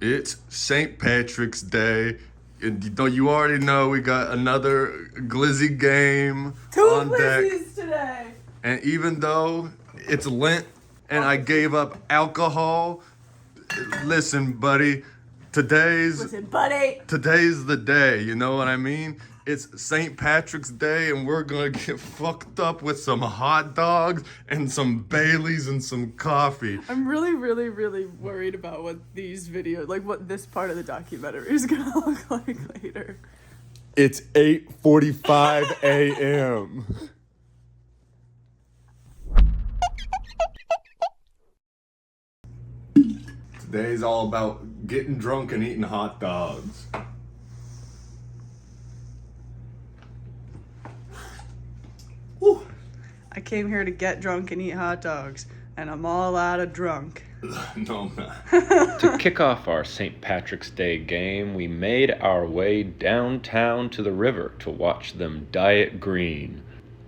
It's St. Patrick's Day. And you already know we got another glizzy game on deck. Glizzies today. And even though it's Lent and I gave up alcohol, listen, buddy, today's the day, you know what I mean? It's St. Patrick's Day and we're gonna get fucked up with some hot dogs and some Baileys and some coffee. I'm really worried about what these videos, like what this part of the documentary is gonna look like later. It's 8:45 a.m. Today's all about getting drunk and eating hot dogs. Whew. I came here to get drunk and eat hot dogs, and I'm all out of drunk. No, I'm not. To kick off our St. Patrick's Day game, we made our way downtown to the river to watch them dye it green.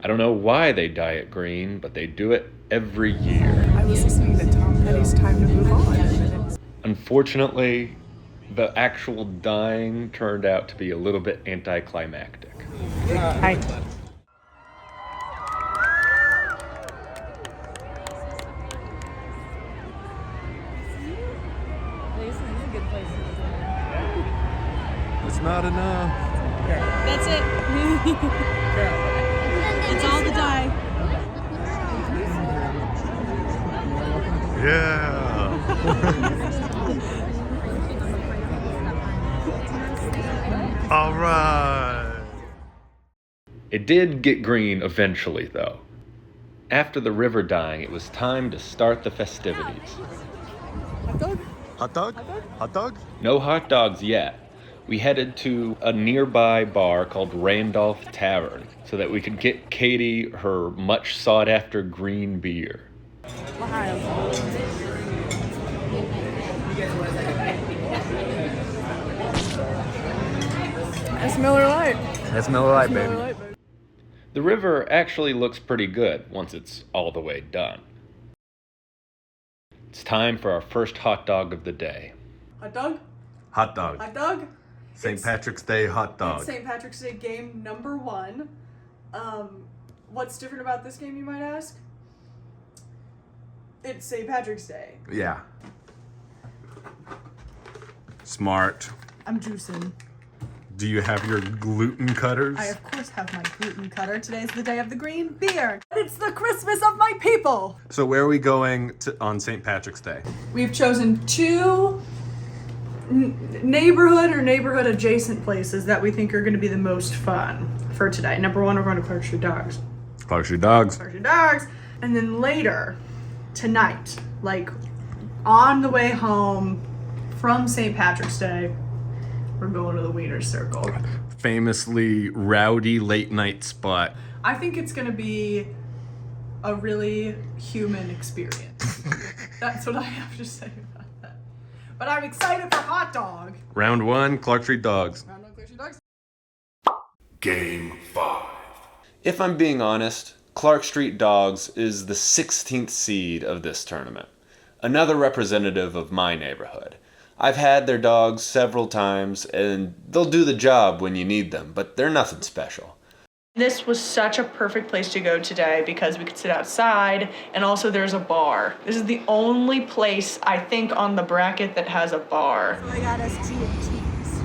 I don't know why they dye it green, but they do it every year. I was listening to Tom Petty's Time to Move On. Unfortunately, the actual dyeing turned out to be a little bit anticlimactic. Hi. It's not enough. That's it. It's all the dye. Yeah. All right. It did get green eventually, though. After the river dyeing, it was time to start the festivities. Hot dog? Hot dog? Hot dog? No hot dogs yet. We headed to a nearby bar called Randolph Tavern so that we could get Katie her much sought after green beer. That's Miller Lite. That's Miller Lite, Miller baby. Lite, baby. The river actually looks pretty good once it's all the way done. It's time for our first hot dog of the day. Hot dog? Hot dog. Hot dog? St. Patrick's Day hot dog. It's St. Patrick's Day game number 1. What's different about this game, you might ask? It's St. Patrick's Day. Yeah. Smart. I'm juicing. Do you have your gluten cutters? I of course have my gluten cutter. Today's the day of the green beer. It's the Christmas of my people. So where are we going on St. Patrick's Day? We've chosen 2 neighborhood adjacent places that we think are going to be the most fun for today. Number 1, we're going to Clark Street Dogs. Clark Street Dogs. Clark Street Dogs. And then later, tonight, like on the way home from St. Patrick's Day, we're going to the Wiener Circle. Famously rowdy late night spot. I think it's going to be a really human experience. That's what I have to say about that. But I'm excited for hot dog. Round 1, Clark Street Dogs. Round 1, Clark Street Dogs. Game 5. If I'm being honest, Clark Street Dogs is the 16th seed of this tournament. Another representative of my neighborhood. I've had their dogs several times, and they'll do the job when you need them, but they're nothing special. This was such a perfect place to go today because we could sit outside, and also there's a bar. This is the only place, I think, on the bracket that has a bar. So I got us G&Ts.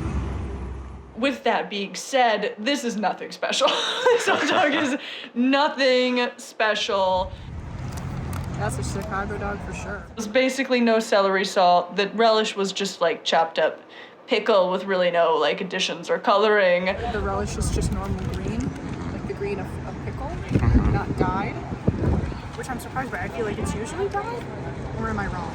With that being said, this is nothing special. This hot dog is nothing special. That's a Chicago dog for sure. It was basically no celery salt. The relish was just like chopped up pickle with really no like additions or coloring. The relish is just normal green, like the green of pickle, not dyed, which I'm surprised by. I feel like it's usually dyed, or am I wrong?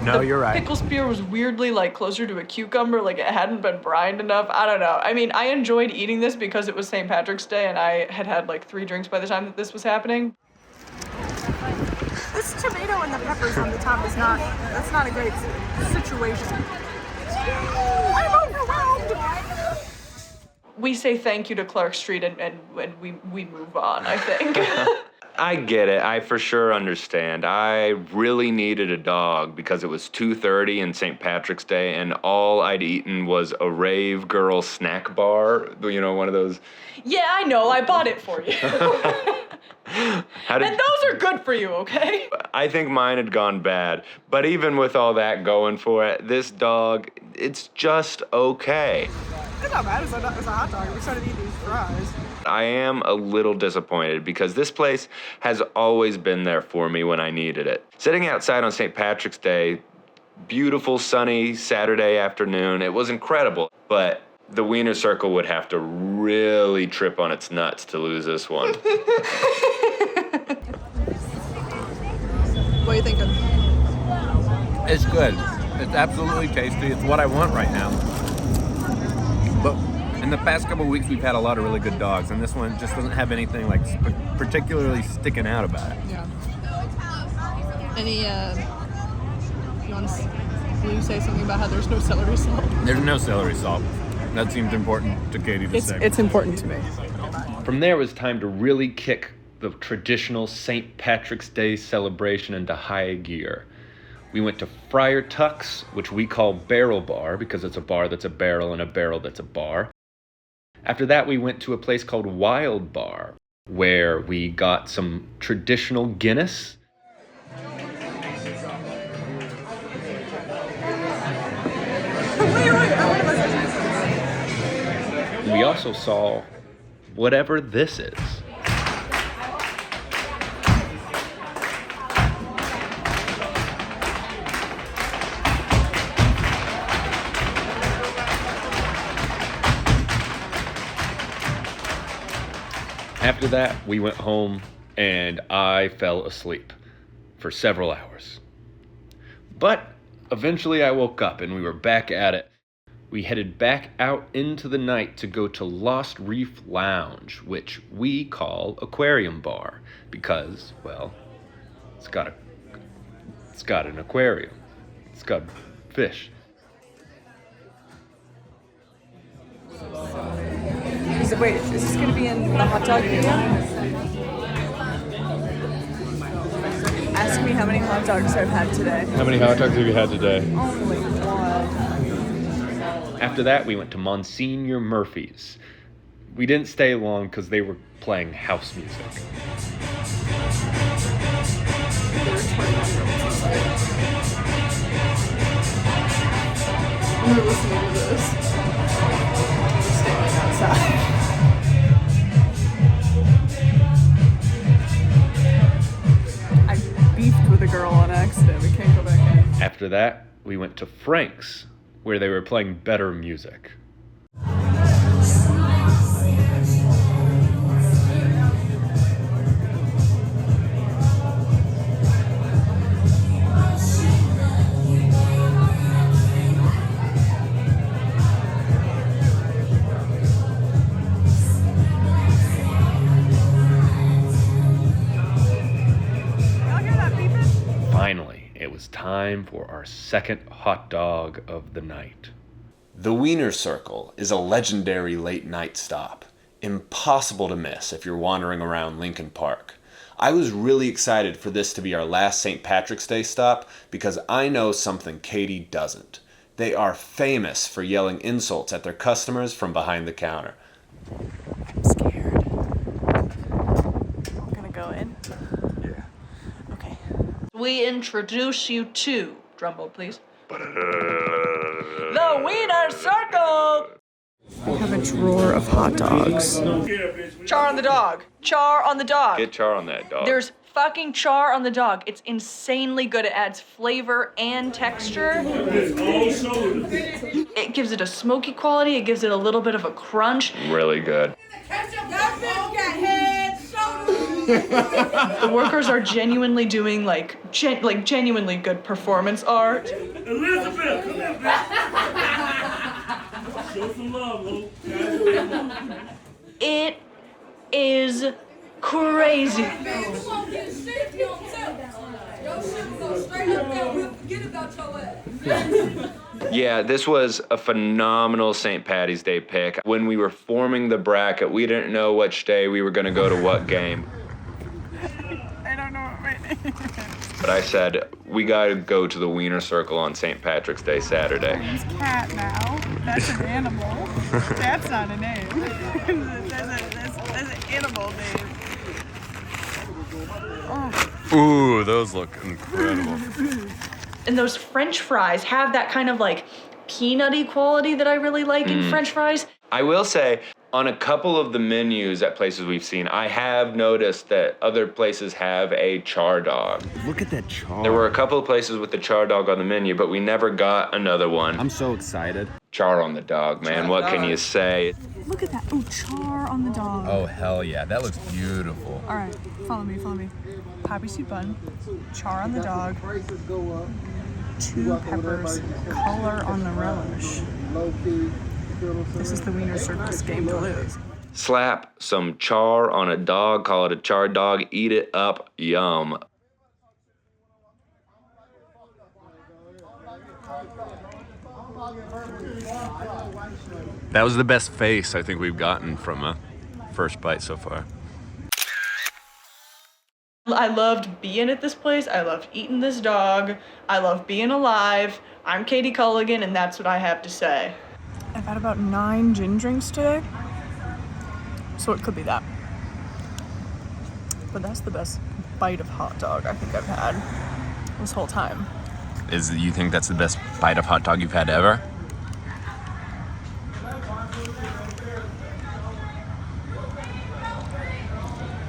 No, The you're right. pickle spear was weirdly like closer to a cucumber, like it hadn't been brined enough. I don't know. I mean, I enjoyed eating this because it was St. Patrick's Day and I had had like 3 drinks by the time that this was happening. This tomato and the peppers on the top is that's not a great situation. I'm overwhelmed. We say thank you to Clark Street and we move on, I think. I get it. I for sure understand. I really needed a dog because it was 2:30 and St. Patrick's Day, and all I'd eaten was a Rave Girl snack bar. You know, one of those. Yeah, I know. I bought it for you. How did, And those are good for you, okay? I think mine had gone bad. But even with all that going for it, this dog, it's just okay. It's not bad. It's a hot dog. We started eating these fries. I am a little disappointed because this place has always been there for me when I needed it. Sitting outside on St. Patrick's Day, beautiful sunny Saturday afternoon, it was incredible. But the Wiener Circle would have to really trip on its nuts to lose this one. What are you thinking? It's good. It's absolutely tasty. It's what I want right now. But in the past couple of weeks, we've had a lot of really good dogs, and this one just doesn't have anything like particularly sticking out about it. Yeah. Any, will you say something about how there's no celery salt? There's no celery salt. That seems important to Katie to say. It's important to me. From there, it was time to really kick the traditional St. Patrick's Day celebration into high gear. We went to Friar Tuck's, which we call Barrel Bar because it's a bar that's a barrel and a barrel that's a bar. After that, we went to a place called Wild Bar, where we got some traditional Guinness. We also saw whatever this is. After that, we went home and I fell asleep for several hours. But eventually I woke up and we were back at it. We headed back out into the night to go to Lost Reef Lounge, which we call Aquarium Bar because, well, it's got an aquarium. It's got fish. Wait, is this going to be in the hot dog video? Ask me how many hot dogs I've had today. How many hot dogs have you had today? Only one. After that, we went to Monsignor Murphy's. We didn't stay long because they were playing house music. We're listening to this. We're standing outside. I beefed with a girl on accident. We can't go back in. After that, we went to Frank's, where they were playing better music. Finally, it was time for our second hot dog of the night. The Wiener Circle is a legendary late-night stop. Impossible to miss if you're wandering around Lincoln Park. I was really excited for this to be our last St. Patrick's Day stop because I know something Katie doesn't. They are famous for yelling insults at their customers from behind the counter. I'm scared. I'm gonna go in. Yeah. Okay. We introduce you to, drumroll please, the Wiener Circle! We have a drawer of hot dogs. Char on the dog. Char on the dog. Get char on that dog. There's fucking char on the dog. It's insanely good. It adds flavor and texture. It gives it a smoky quality. It gives it a little bit of a crunch. Really good. The workers are genuinely doing genuinely good performance art. Elizabeth, come here, bitch. Show some love, Lou. It is crazy. Yeah, this was a phenomenal St. Patty's Day pick. When we were forming the bracket, we didn't know which day we were going to go to what game. but I said, we gotta go to the Wiener Circle on St. Patrick's Day Saturday. He's cat now. That's an animal. That's not a name. That's an animal name. Oh. Ooh, those look incredible. And those French fries have that kind of like peanutty quality that I really like in French fries. I will say, on a couple of the menus at places we've seen, I have noticed that other places have a char dog. Look at that char. There were a couple of places with the char dog on the menu, but we never got another one. I'm so excited. Char on the dog, man. What can you say? Look at that. Oh, char on the dog. Oh, hell yeah. That looks beautiful. All right, follow me, follow me. Poppy seed bun, char on the dog, 2 peppers, color on the relish. This is the Wiener Circus game to lose. Slap some char on a dog, call it a char dog, eat it up, yum. That was the best face I think we've gotten from a first bite so far. I loved being at this place. I loved eating this dog. I love being alive. I'm Katie Culligan, and that's what I have to say. I've had about 9 gin drinks today, so it could be that. But that's the best bite of hot dog I think I've had this whole time. You think that's the best bite of hot dog you've had ever?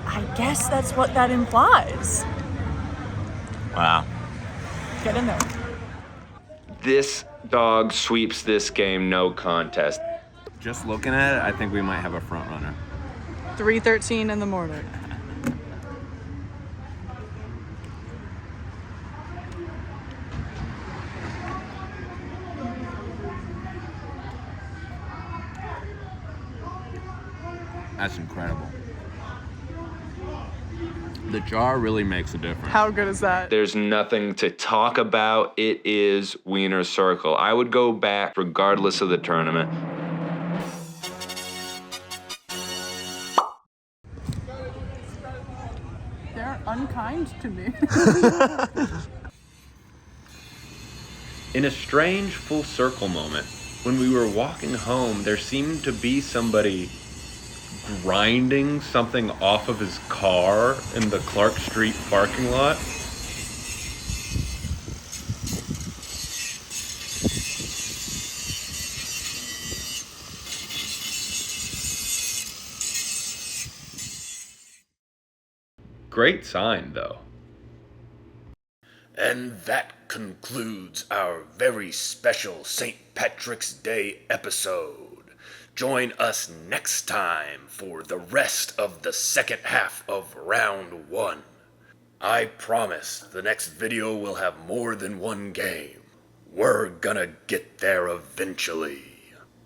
I guess that's what that implies. Wow. Get in there. This dog sweeps this game, no contest. Just looking at it, I think we might have a front runner. 3:13 in the morning. That's incredible. The jar really makes a difference. How good is that? There's nothing to talk about. It is Wiener Circle. I would go back regardless of the tournament. They're unkind to me. In a strange full circle moment, when we were walking home, there seemed to be somebody grinding something off of his car in the Clark Street parking lot. Great sign, though. And that concludes our very special St. Patrick's Day episode. Join us next time for the rest of the second half of round 1. I promise the next video will have more than one game. We're gonna get there eventually.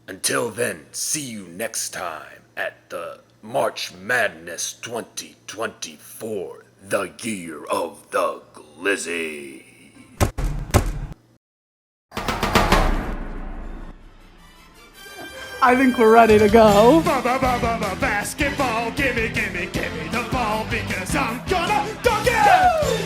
Until then, see you next time at the March Madness 2024, the year of the Glizzy. I think we're ready to go. Basketball, gimme the ball because I'm gonna dunk it!